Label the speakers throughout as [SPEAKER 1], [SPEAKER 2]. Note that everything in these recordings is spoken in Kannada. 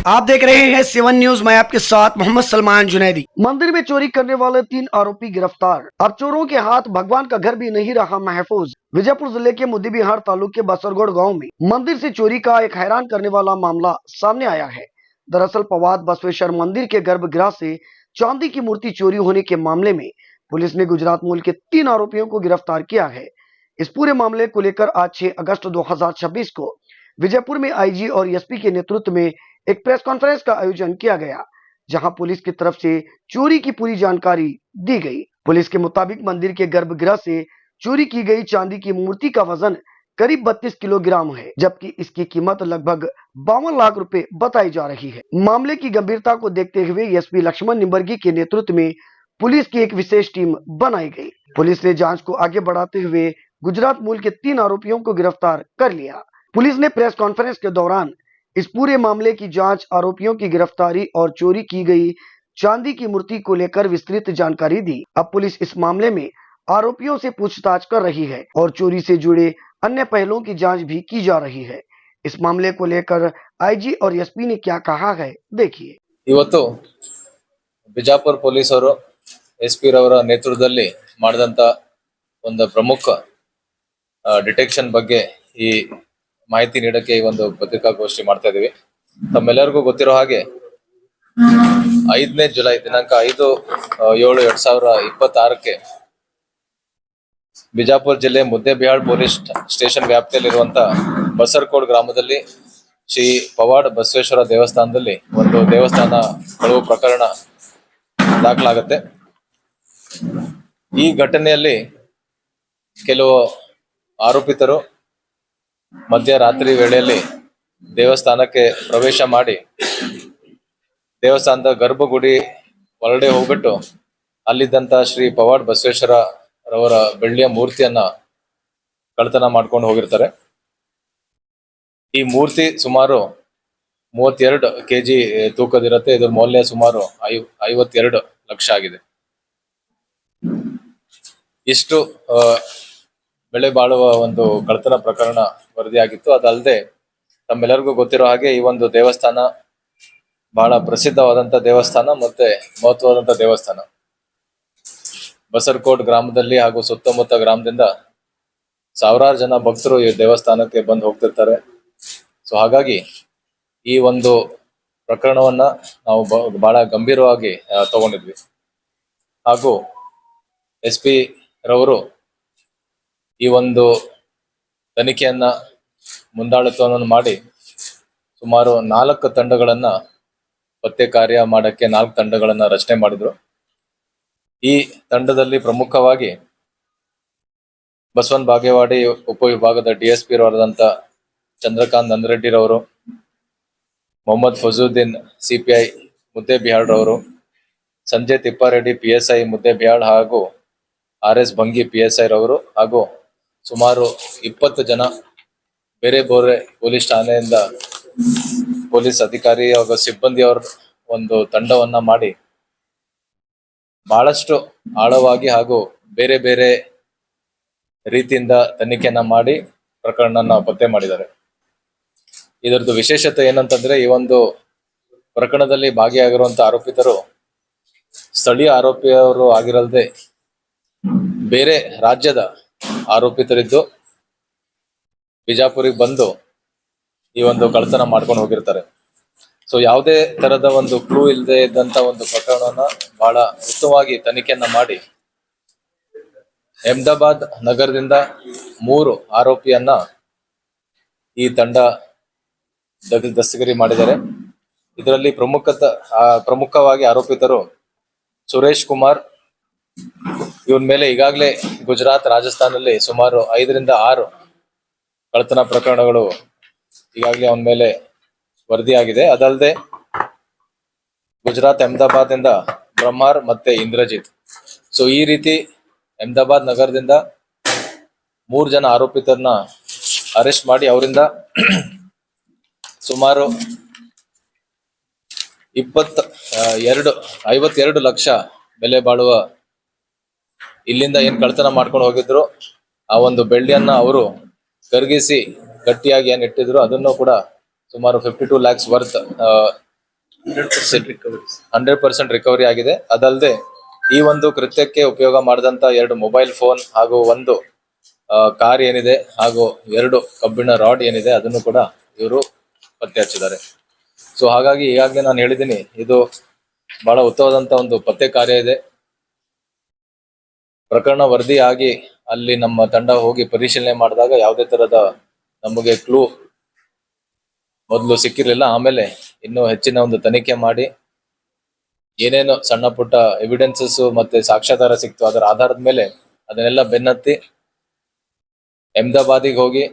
[SPEAKER 1] आप देख रहे हैं सेवन न्यूज। मैं आपके साथ मोहम्मद सलमान जुनैदी। मंदिर में चोरी करने वाले 3 आरोपी गिरफ्तार। अब चोरों के हाथ भगवान का घर भी नहीं रहा महफूज। विजयपुर जिले के मुद्देबिहार तालुके के बसरगोड़ गांव में मंदिर से चोरी का एक हैरान करने वाला मामला सामने आया है। दरअसल पवाद बसवेश्वर मंदिर के गर्भगृह से चांदी की मूर्ति चोरी होने के मामले में पुलिस ने गुजरात मूल के 3 आरोपियों को गिरफ्तार किया है। इस पूरे मामले को लेकर आज 6 अगस्त 2026 को विजयपुर में आईजी और एसपी के नेतृत्व में एक प्रेस कॉन्फ्रेंस का आयोजन किया गया, जहां पुलिस की तरफ से चोरी की पूरी जानकारी दी गई। पुलिस के मुताबिक मंदिर के गर्भगृह से चोरी की गई चांदी की मूर्ति का वजन करीब 32 किलोग्राम है, जबकि इसकी कीमत लगभग 52 लाख रुपए बताई जा रही है। मामले की गंभीरता को देखते हुए एसपी लक्ष्मण निंबर्गी के नेतृत्व में पुलिस की एक विशेष टीम बनाई गई। पुलिस ने जांच को आगे बढ़ाते हुए गुजरात मूल के 3 आरोपियों को गिरफ्तार कर लिया। पुलिस ने प्रेस कॉन्फ्रेंस के दौरान इस पूरे मामले की जांच, आरोपियों की गिरफ्तारी और चोरी की गई चांदी की मूर्ति को लेकर विस्तृत जानकारी दी। अब पुलिस इस मामले में आरोपियों से पूछताछ कर रही है और चोरी से जुड़े अन्य पहलुओं की जांच भी की जा रही है। इस मामले को लेकर आईजी और एसपी ने क्या कहा है, देखिए।
[SPEAKER 2] ಇವತ್ತು ಬಿಜಾಪುರ ಪೊಲೀಸರು ಎಸ್ಪಿ ರವರ ನೇತೃತ್ವದಲ್ಲಿ ಮಾಡಿದಂತ ಒಂದು ಪ್ರಮುಖ ಡಿಟೆಕ್ಷನ್ ಬಗ್ಗೆ ಈ ಮಾಹಿತಿ ನೀಡಕ್ಕೆ ಈ ಒಂದು ಪತ್ರಿಕಾಗೋಷ್ಠಿ ಮಾಡ್ತಾ ಇದೀವಿ। ತಮ್ಮೆಲ್ಲರಿಗೂ ಗೊತ್ತಿರೋ ಹಾಗೆ 5ನೇ ಜುಲೈ ದಿನಾಂಕ 5/7/2026ಕ್ಕೆ ಬಿಜಾಪುರ ಜಿಲ್ಲೆ ಮುದ್ದೇಬಿಹಾಳ್ ಪೊಲೀಸ್ ಸ್ಟೇಷನ್ ವ್ಯಾಪ್ತಿಯಲ್ಲಿರುವಂತ ಬಸರಕೋಡ್ ಗ್ರಾಮದಲ್ಲಿ ಶ್ರೀ ಪವಾಡ್ ಬಸವೇಶ್ವರ ದೇವಸ್ಥಾನದಲ್ಲಿ ಒಂದು ದೇವಸ್ಥಾನ ಕಳವು ಪ್ರಕರಣ ದಾಖಲಾಗುತ್ತೆ। ಈ ಘಟನೆಯಲ್ಲಿ ಕೆಲವು ಆರೋಪಿತರು ಮಧ್ಯರಾತ್ರಿ ವೇಳೆಯಲ್ಲಿ ದೇವಸ್ಥಾನಕ್ಕೆ ಪ್ರವೇಶ ಮಾಡಿ ದೇವಸ್ಥಾನದ ಗರ್ಭಗುಡಿ ಒಳಗಡೆ ಹೋಗ್ಬಿಟ್ಟು ಅಲ್ಲಿದ್ದಂತ ಶ್ರೀ ಪವಾಡ್ ಬಸವೇಶ್ವರ ರವರ ಬೆಳ್ಳಿಯ ಮೂರ್ತಿಯನ್ನ ಕಳ್ಳತನ ಮಾಡ್ಕೊಂಡು ಹೋಗಿರ್ತಾರೆ। ಈ ಮೂರ್ತಿ ಸುಮಾರು 32 ಕೆಜಿ ತೂಕದಿರುತ್ತೆ। ಇದ್ರ ಮೌಲ್ಯ ಸುಮಾರು 52 ಲಕ್ಷ ಆಗಿದೆ। ಇಷ್ಟು ಬೆಳೆ ಬಾಳುವ ಒಂದು ಕಳ್ಳತನ ಪ್ರಕರಣ ವರದಿಯಾಗಿತ್ತು। ಅದಲ್ಲದೆ ತಮ್ಮೆಲ್ಲರಿಗೂ ಗೊತ್ತಿರೋ ಹಾಗೆ ಈ ಒಂದು ದೇವಸ್ಥಾನ ಬಹಳ ಪ್ರಸಿದ್ಧವಾದಂತ ದೇವಸ್ಥಾನ ಮತ್ತೆ ಮಹತ್ವವಾದಂತ ದೇವಸ್ಥಾನ। ಬಸರಕೋಟ್ ಗ್ರಾಮದಲ್ಲಿ ಹಾಗೂ ಸುತ್ತಮುತ್ತ ಗ್ರಾಮದಿಂದ ಸಾವಿರಾರು ಜನ ಭಕ್ತರು ಈ ದೇವಸ್ಥಾನಕ್ಕೆ ಬಂದು ಹೋಗ್ತಿರ್ತಾರೆ। ಸೊ ಹಾಗಾಗಿ ಈ ಒಂದು ಪ್ರಕರಣವನ್ನ ನಾವು ಬಹಳ ಗಂಭೀರವಾಗಿ ತಗೊಂಡಿದ್ವಿ ಹಾಗೂ ಎಸ್ಪಿ ರವರು ಈ ಒಂದು ತನಿಖೆಯನ್ನ ಮುಂದಾಳತ್ವವನ್ನು ಮಾಡಿ ಸುಮಾರು 4 ತಂಡಗಳನ್ನ ಪತ್ತೆ ಕಾರ್ಯ ಮಾಡಕ್ಕೆ 4 ತಂಡಗಳನ್ನ ರಚನೆ ಮಾಡಿದ್ರು। ಈ ತಂಡದಲ್ಲಿ ಪ್ರಮುಖವಾಗಿ ಬಸವನ್ ಬಾಗೇವಾಡಿ ಉಪವಿಭಾಗದ ಡಿಎಸ್ಪಿ ರವರಾದಂತ ಚಂದ್ರಕಾಂತ್ ನಂದರೆಡ್ಡಿ ರವರು, ಮೊಹಮ್ಮದ್ ಫಜುದ್ದೀನ್ ಸಿಪಿಐ ಮುದ್ದೇಬಿಹಾಳ್ ರವರು, ಸಂಜಯ್ ತಿಪ್ಪಾರೆಡ್ಡಿ PSI ಮುದ್ದೇಬಿಹಾಳ್ ಹಾಗೂ RS ಭಂಗಿ PSI ರವರು ಹಾಗೂ ಸುಮಾರು 20 ಜನ ಬೇರೆ ಬೇರೆ ಪೊಲೀಸ್ ಠಾಣೆಯಿಂದ ಪೊಲೀಸ್ ಅಧಿಕಾರಿ ಹಾಗೂ ಸಿಬ್ಬಂದಿಯವರ ಒಂದು ತಂಡವನ್ನ ಮಾಡಿ ಬಹಳಷ್ಟು ಆಳವಾಗಿ ಹಾಗೂ ಬೇರೆ ಬೇರೆ ರೀತಿಯಿಂದ ತನಿಖೆಯನ್ನ ಮಾಡಿ ಪ್ರಕರಣನ ಪತ್ತೆ ಮಾಡಿದ್ದಾರೆ। ಇದರದ್ದು ವಿಶೇಷತೆ ಏನಂತಂದ್ರೆ ಈ ಒಂದು ಪ್ರಕರಣದಲ್ಲಿ ಭಾಗಿಯಾಗಿರುವಂತ ಆರೋಪಿತರು ಸ್ಥಳೀಯ ಆರೋಪಿಯವರು ಆಗಿರಲ್ದೆ ಬೇರೆ ರಾಜ್ಯದ ಆರೋಪಿತರಿದ್ದು ಬಿಜಾಪುರಿಗೆ ಬಂದು ಈ ಒಂದು ಕಳ್ಳತನ ಮಾಡ್ಕೊಂಡು ಹೋಗಿರ್ತಾರೆ। ಸೊ ಯಾವುದೇ ತರದ ಒಂದು ಕ್ಲೂ ಇಲ್ಲದೆ ಇದ್ದಂತ ಒಂದು ಪ್ರಕರಣವನ್ನ ಬಹಳ ಉತ್ತಮವಾಗಿ ತನಿಖೆಯನ್ನ ಮಾಡಿ ಅಹಮದಾಬಾದ್ ನಗರದಿಂದ 3 ಆರೋಪಿಯನ್ನ ಈ ತಂಡ ದಸ್ತಗಿರಿ ಮಾಡಿದ್ದಾರೆ। ಇದರಲ್ಲಿ ಪ್ರಮುಖವಾಗಿ ಆರೋಪಿತರು ಸುರೇಶ್ ಕುಮಾರ್, ಇವನ್ ಮೇಲೆ ಈಗಾಗಲೇ ಗುಜರಾತ್, ರಾಜಸ್ಥಾನಲ್ಲಿ ಸುಮಾರು 5 ರಿಂದ 6 ಕಳ್ಳತನ ಪ್ರಕರಣಗಳು ಈಗಾಗಲೇ ಅವನ ಮೇಲೆ ವರದಿಯಾಗಿದೆ। ಅದಲ್ಲದೆ ಗುಜರಾತ್, ಅಹಮದಾಬಾದ್ ಇಂದ ಬ್ರಹ್ಮಾರ್ ಮತ್ತೆ ಇಂದ್ರಜಿತ್। ಸೊ ಈ ರೀತಿ ಅಹಮದಾಬಾದ್ ನಗರದಿಂದ 3 ಜನ ಆರೋಪಿತರನ್ನ ಅರೆಸ್ಟ್ ಮಾಡಿ ಅವರಿಂದ ಸುಮಾರು 52 ಲಕ್ಷ ಬೆಲೆ ಬಾಳುವ ಇಲ್ಲಿಂದ ಏನ್ ಕಳ್ಳತನ ಮಾಡ್ಕೊಂಡು ಹೋಗಿದ್ರು ಆ ಒಂದು ಬೆಳ್ಳಿಯನ್ನ ಅವರು ಕರಗಿಸಿ ಗಟ್ಟಿಯಾಗಿ ಏನ್ ಇಟ್ಟಿದ್ರು ಅದನ್ನು ಕೂಡ ಸುಮಾರು 52 lakhs ವರ್ತ್ 100% ರಿಕವರಿ ಆಗಿದೆ. ಅದಲ್ಲದೆ ಈ ಒಂದು ಕೃತ್ಯಕ್ಕೆ ಉಪಯೋಗ ಮಾಡಿದಂತ 2 ಮೊಬೈಲ್ ಫೋನ್ ಹಾಗೂ ಒಂದು ಕಾರ್ ಏನಿದೆ ಹಾಗೂ 2 ಕಬ್ಬಿಣ ರಾಡ್ ಏನಿದೆ ಅದನ್ನು ಕೂಡ ಇವರು ಪತ್ತೆ ಹಚ್ಚಿದ್ದಾರೆ. ಸೊ ಹಾಗಾಗಿ ಈಗಾಗಲೇ ನಾನು ಹೇಳಿದ್ದೀನಿ, ಇದು ಬಹಳ ಉತ್ತಮವಾದಂತ ಒಂದು ಪತ್ತೆ ಕಾರ್ಯ ಇದೆ. ಪ್ರಕರಣ ವರದಿ ಆಗಿ ಅಲ್ಲಿ ನಮ್ಮ ತಂಡ ಹೋಗಿ ಪರಿಶೀಲನೆ ಮಾಡಿದಾಗ ಯಾವುದೇ ತರದ ನಮಗೆ ಕ್ಲೂ ಮೊದಲು ಸಿಕ್ಕಿರ್ಲಿಲ್ಲ. ಆಮೇಲೆ ಇನ್ನೂ ಹೆಚ್ಚಿನ ಒಂದು ತನಿಖೆ ಮಾಡಿ ಏನೇನು ಸಣ್ಣ ಪುಟ್ಟ ಎವಿಡೆನ್ಸಸ್ ಮತ್ತೆ ಸಾಕ್ಷ್ಯಾಧಾರ ಸಿಕ್ತು, ಅದರ ಆಧಾರದ ಮೇಲೆ ಅದನ್ನೆಲ್ಲ ಬೆನ್ನತ್ತಿ ಅಹಮದಾಬಾದಿಗೆ ಹೋಗಿ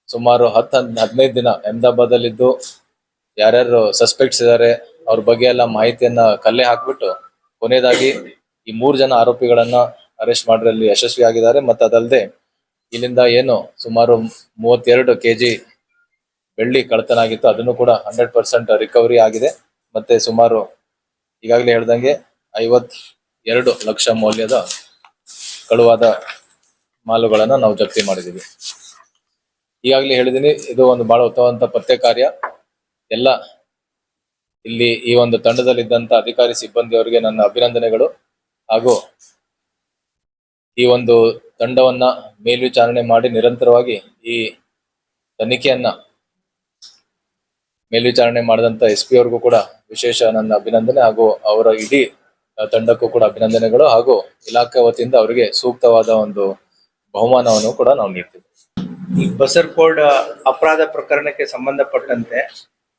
[SPEAKER 2] ಸುಮಾರು 10-15 ದಿನ ಅಹಮದಾಬಾದ್ ಅಲ್ಲಿದ್ದು ಯಾರ್ಯಾರು ಸಸ್ಪೆಕ್ಟ್ಸ್ ಇದ್ದಾರೆ ಅವ್ರ ಬಗ್ಗೆ ಎಲ್ಲ ಮಾಹಿತಿಯನ್ನ ಕಲೆ ಹಾಕ್ಬಿಟ್ಟು ಕೊನೆಯದಾಗಿ ಈ 3 ಜನ ಆರೋಪಿಗಳನ್ನ ಅರೆಸ್ಟ್ ಮಾಡೋದ್ರಲ್ಲಿ ಯಶಸ್ವಿಯಾಗಿದ್ದಾರೆ. ಮತ್ತೆ ಅದಲ್ಲದೆ ಇಲ್ಲಿಂದ ಏನು ಸುಮಾರು 32 kg ಬೆಳ್ಳಿ ಕಳ್ಳತನ ಆಗಿತ್ತು, ಅದನ್ನು ಕೂಡ 100% ರಿಕವರಿ ಆಗಿದೆ. ಮತ್ತೆ ಸುಮಾರು ಈಗಾಗಲೇ ಹೇಳ್ದಂಗೆ 52 ಲಕ್ಷ ಮೌಲ್ಯದ ಕಳುವಾದ ಮಾಲುಗಳನ್ನ ನಾವು ಜಪ್ತಿ ಮಾಡಿದೀವಿ. ಈಗಾಗಲೇ ಹೇಳಿದೀನಿ, ಇದು ಒಂದು ಬಹಳ ಉತ್ತಮವಾದಂತ ಪತ್ತೆ ಕಾರ್ಯ. ಎಲ್ಲ ಇಲ್ಲಿ ಈ ಒಂದು ತಂಡದಲ್ಲಿದ್ದಂತ ಅಧಿಕಾರಿ ಸಿಬ್ಬಂದಿಯವರಿಗೆ ನನ್ನ ಅಭಿನಂದನೆಗಳು. ಹಾಗೂ ಈ ಒಂದು ತಂಡವನ್ನ ಮೇಲ್ವಿಚಾರಣೆ ಮಾಡಿ ನಿರಂತರವಾಗಿ ಈ ತನಿಖೆಯನ್ನ ಮೇಲ್ವಿಚಾರಣೆ ಮಾಡಿದಂತ SP ಅವ್ರಿಗೂ ಕೂಡ ವಿಶೇಷ ನನ್ನ ಅಭಿನಂದನೆ, ಹಾಗೂ ಅವರ ಇಡೀ ತಂಡಕ್ಕೂ ಕೂಡ ಅಭಿನಂದನೆಗಳು. ಹಾಗೂ ಇಲಾಖೆ ವತಿಯಿಂದ ಅವರಿಗೆ ಸೂಕ್ತವಾದ ಒಂದು ಬಹುಮಾನವನ್ನು ಕೂಡ ನಾವು ನೀಡ್ತೀವಿ.
[SPEAKER 3] ಈ ಬಸರ್ಕೋಡ್ ಅಪರಾಧ ಪ್ರಕರಣಕ್ಕೆ ಸಂಬಂಧಪಟ್ಟಂತೆ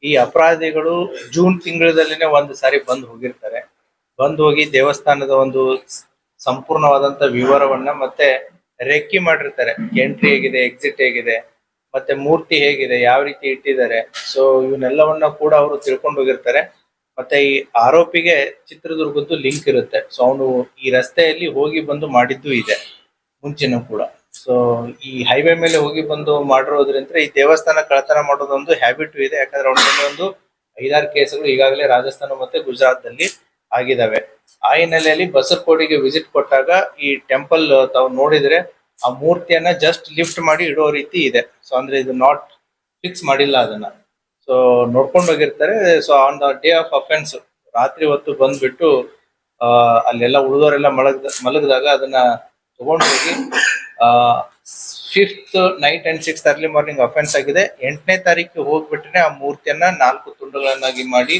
[SPEAKER 3] ಈ ಅಪರಾಧಿಗಳು ಜೂನ್ ತಿಂಗಳಲ್ಲಿನೇ ಒಂದು ಸಾರಿ ಬಂದು ಹೋಗಿರ್ತಾರೆ. ಬಂದು ಹೋಗಿ ದೇವಸ್ಥಾನದ ಒಂದು ಸಂಪೂರ್ಣವಾದಂತ ವಿವರವನ್ನ ಮತ್ತೆ ರೆಕ್ಕಿ ಮಾಡಿರ್ತಾರೆ. ಎಂಟ್ರಿ ಹೇಗಿದೆ, ಎಕ್ಸಿಟ್ ಹೇಗಿದೆ, ಮತ್ತೆ ಮೂರ್ತಿ ಹೇಗಿದೆ, ಯಾವ ರೀತಿ ಇಟ್ಟಿದ್ದಾರೆ. ಸೊ ಇವನ್ನೆಲ್ಲವನ್ನ ಕೂಡ ಅವರು ತಿಳ್ಕೊಂಡು ಹೋಗಿರ್ತಾರೆ. ಮತ್ತೆ ಈ ಆರೋಪಿಗೆ ಚಿತ್ರದುರ್ಗದ್ದು ಲಿಂಕ್ ಇರುತ್ತೆ. ಸೊ ಅವನು ಈ ರಸ್ತೆಯಲ್ಲಿ ಹೋಗಿ ಬಂದು ಮಾಡಿದ್ದು ಇದೆ ಮುಂಚೆನೂ ಕೂಡ. ಸೊ ಈ ಹೈವೇ ಮೇಲೆ ಹೋಗಿ ಬಂದು ಮಾಡಿರೋದ್ರಿಂದ ಈ ದೇವಸ್ಥಾನ ಕಳ್ಳತನ ಮಾಡೋದೊಂದು ಹ್ಯಾಬಿಟ್ ಇದೆ. ಯಾಕಂದ್ರೆ ಅವನ ಮೇಲೆ ಒಂದು 5-6 ಕೇಸ್ಗಳು ಈಗಾಗಲೇ ರಾಜಸ್ಥಾನ ಮತ್ತೆ ಗುಜರಾತ್ ಆಗಿದಾವೆ. ಆ ಹಿನ್ನೆಲೆಯಲ್ಲಿ ಬಸರ್ಕೋಡಿಗೆ ವಿಸಿಟ್ ಕೊಟ್ಟಾಗ ಈ ಟೆಂಪಲ್ ತಾವು ನೋಡಿದ್ರೆ ಆ ಮೂರ್ತಿಯನ್ನ ಜಸ್ಟ್ ಲಿಫ್ಟ್ ಮಾಡಿ ಇಡೋ ರೀತಿ ಇದೆ. ಸೊ ಅಂದ್ರೆ ಇದು ನಾಟ್ ಫಿಕ್ಸ್ ಮಾಡಿಲ್ಲ ಅದನ್ನ. ಸೊ ನೋಡ್ಕೊಂಡು ಹೋಗಿರ್ತಾರೆ. So on the day of offence ರಾತ್ರಿ ಹೊತ್ತು ಬಂದ್ಬಿಟ್ಟು ಅಲ್ಲೆಲ್ಲ ಉಳಿದವರೆಲ್ಲ ಮಲಗಿದಾಗ ಅದನ್ನ ತಗೊಂಡು ಹೋಗಿ 5th night and 6th early morning offence ಆಗಿದೆ. 8ನೇ ತಾರೀಕು ಹೋಗ್ಬಿಟ್ರೆ ಆ ಮೂರ್ತಿಯನ್ನ 4 ತುಂಡುಗಳನ್ನಾಗಿ ಮಾಡಿ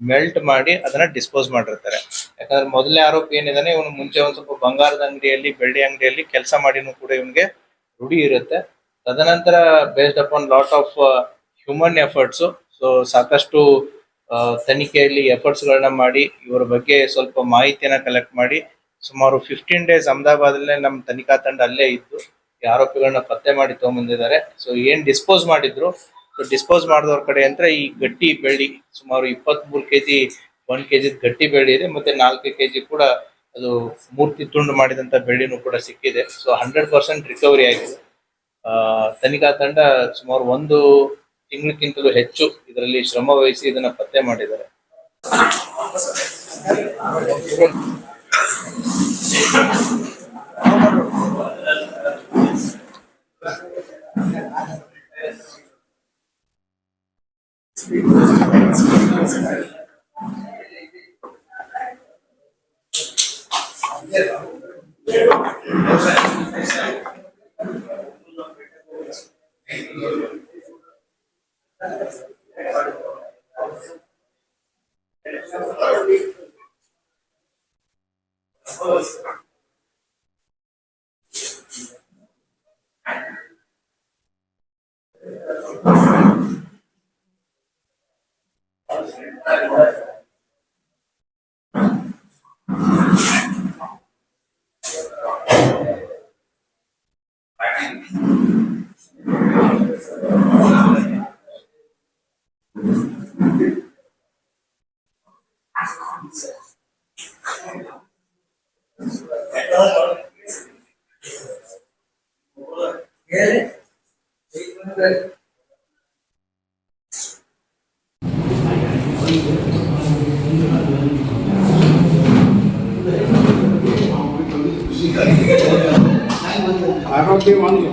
[SPEAKER 3] ಮೆಲ್ಟ್ ಮಾಡಿ ಅದನ್ನ ಡಿಸ್ಪೋಸ್ ಮಾಡಿರ್ತಾರೆ. ಯಾಕಂದ್ರೆ ಮೊದಲನೇ ಆರೋಪಿ ಏನಿದಾನೆ ಇವನು ಮುಂಚೆ ಒಂದ್ ಸ್ವಲ್ಪ ಬಂಗಾರದ ಅಂಗಡಿಯಲ್ಲಿ, ಬೆಳ್ಳಿ ಅಂಗಡಿಯಲ್ಲಿ ಕೆಲಸ ಮಾಡಿನೂ ಕೂಡ ಇವನ್ಗೆ ರೂಢಿ ಇರುತ್ತೆ. ತದನಂತರ based upon lot of human efforts, so ಸಾಕಷ್ಟು ತನಿಖೆಯಲ್ಲಿ ಎಫರ್ಟ್ಸ್ ಗಳನ್ನ ಮಾಡಿ ಇವರ ಬಗ್ಗೆ ಸ್ವಲ್ಪ ಮಾಹಿತಿಯನ್ನ ಕಲೆಕ್ಟ್ ಮಾಡಿ ಸುಮಾರು 15 ಡೇಸ್ ಅಹಮದಾಬಾದಲ್ಲೇ ನಮ್ಮ ತನಿಖಾ ತಂಡ ಅಲ್ಲೇ ಇದ್ದು ಈ ಆರೋಪಿಗಳನ್ನ ಪತ್ತೆ ಮಾಡಿ ತಗೊಂಡ್ಬಂದಿದ್ದಾರೆ. ಸೊ ಏನ್ ಡಿಸ್ಪೋಸ್ ಮಾಡಿದ್ರು, ಸೊ ಡಿಸ್ಪೋಸ್ ಮಾಡಿದವ್ರ ಕಡೆ ಅಂದ್ರೆ ಈ ಗಟ್ಟಿ ಬೆಳ್ಳಿ ಸುಮಾರು 23 kg 1 kg ಗಟ್ಟಿ ಬೆಳ್ಳಿ ಇದೆ. ಮತ್ತೆ 4 kg ಕೂಡ ಅದು ಮೂರ್ತಿ ತುಂಡು ಮಾಡಿದಂತ ಬೆಳ್ಳಿನೂ ಕೂಡ ಸಿಕ್ಕಿದೆ. ಸೊ 100% ರಿಕವರಿ ಆಗಿದೆ. ತನಿಖಾ ತಂಡ ಸುಮಾರು 1 ತಿಂಗಳಕ್ಕಿಂತಲೂ ಹೆಚ್ಚು ಇದರಲ್ಲಿ ಶ್ರಮ ವಹಿಸಿ ಇದನ್ನ ಪತ್ತೆ ಮಾಡಿದ್ದಾರೆ.
[SPEAKER 4] ಆರೋಪಿ ಒಂದು